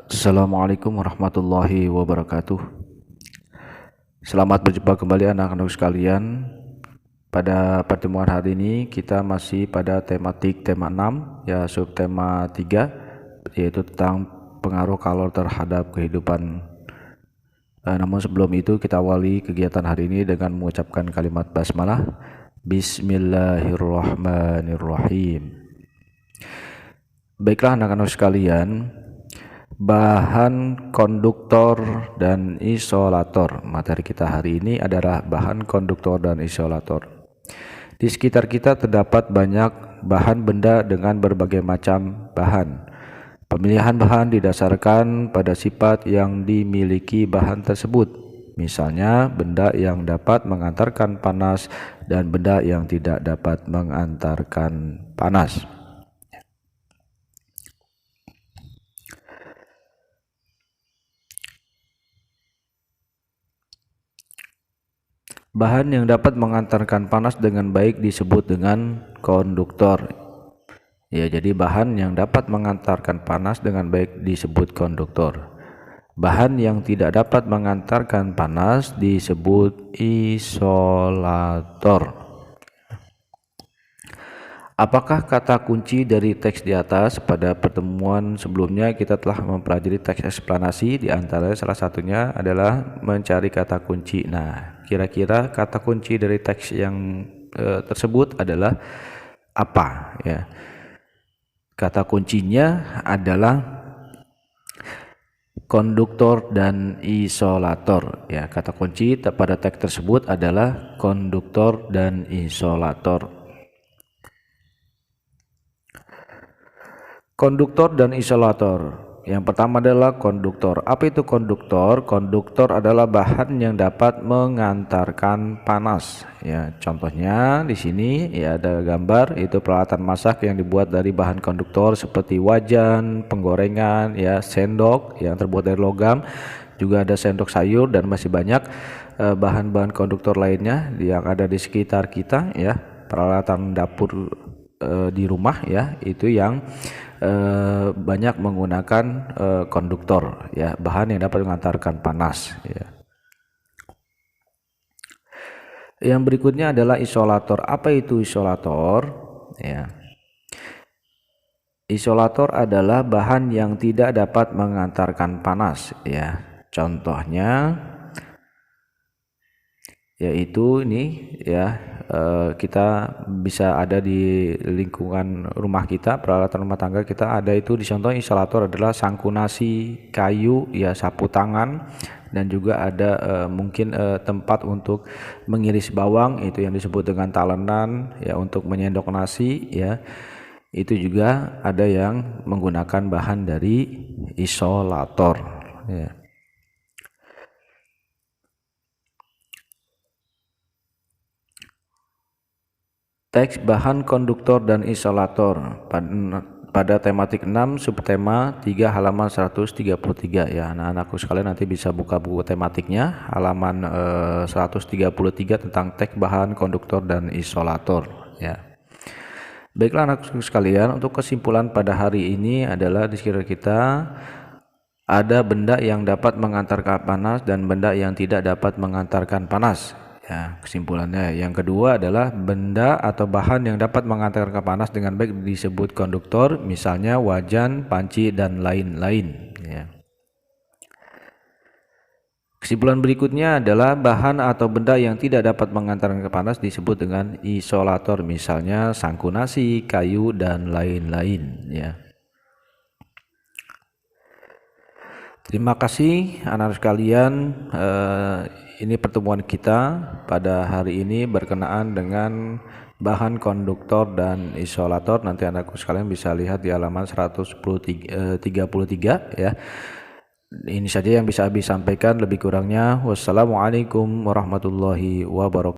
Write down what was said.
Assalamualaikum warahmatullahi wabarakatuh. Selamat berjumpa kembali anak-anak sekalian. Pada pertemuan hari ini kita masih pada tematik tema 6, ya subtema 3, yaitu tentang pengaruh kalor terhadap kehidupan. Namun sebelum itu kita awali kegiatan hari ini dengan mengucapkan kalimat basmalah. Bismillahirrahmanirrahim. Baiklah anak-anak sekalian, bahan konduktor dan isolator. Materi kita hari ini adalah bahan konduktor dan isolator. Di sekitar kita terdapat banyak bahan benda dengan berbagai macam bahan. Pemilihan bahan didasarkan pada sifat yang dimiliki bahan tersebut. Misalnya, benda yang dapat mengantarkan panas dan benda yang tidak dapat mengantarkan panas. Bahan yang dapat mengantarkan panas dengan baik disebut dengan konduktor. Ya, jadi bahan yang dapat mengantarkan panas dengan baik disebut konduktor. Bahan yang tidak dapat mengantarkan panas disebut isolator. Apakah kata kunci dari teks di atas? Pada pertemuan sebelumnya kita telah mempelajari teks eksplanasi, di antara salah satunya adalah mencari kata kunci. Nah, kira-kira kata kunci dari teks yang tersebut adalah apa? Ya, kata kuncinya adalah konduktor dan isolator. Ya, kata kunci pada teks tersebut adalah konduktor dan isolator. Konduktor dan isolator. Yang pertama adalah konduktor. Apa itu konduktor? Konduktor adalah bahan yang dapat mengantarkan panas. Ya, contohnya di sini ya ada gambar, itu peralatan masak yang dibuat dari bahan konduktor seperti wajan, penggorengan, ya sendok yang terbuat dari logam, juga ada sendok sayur dan masih banyak bahan-bahan konduktor lainnya yang ada di sekitar kita, ya peralatan dapur di rumah, ya itu yang banyak menggunakan konduktor, ya bahan yang dapat mengantarkan panas, ya. Yang berikutnya adalah isolator. Apa itu isolator? Ya, isolator adalah bahan yang tidak dapat mengantarkan panas, ya contohnya yaitu ini, ya kita bisa ada di lingkungan rumah kita, peralatan rumah tangga kita ada itu. Di contoh isolator adalah sangku nasi, kayu, ya sapu tangan, dan juga ada mungkin tempat untuk mengiris bawang, itu yang disebut dengan talenan, ya untuk menyendok nasi, ya itu juga ada yang menggunakan bahan dari isolator, ya. Teks bahan konduktor dan isolator pada tematik 6 subtema 3 halaman 133, ya anak-anakku sekalian nanti bisa buka buku tematiknya halaman 133 tentang teks bahan konduktor dan isolator, ya. Baiklah anak-anakku sekalian, untuk kesimpulan pada hari ini adalah di sekitar kita ada benda yang dapat mengantarkan panas dan benda yang tidak dapat mengantarkan panas. Ya, kesimpulannya yang kedua adalah benda atau bahan yang dapat mengantarkan panas dengan baik disebut konduktor, misalnya wajan, panci, dan lain-lain, ya. Kesimpulan berikutnya adalah bahan atau benda yang tidak dapat mengantarkan panas disebut dengan isolator, misalnya sangku nasi, kayu, dan lain-lain, ya. Terima kasih anak-anak sekalian. Ini pertemuan kita pada hari ini berkenaan dengan bahan konduktor dan isolator. Nanti anakku sekalian bisa lihat di halaman 133, ya. Ini saja yang bisa Abi sampaikan, lebih kurangnya wassalamualaikum warahmatullahi wabarakatuh.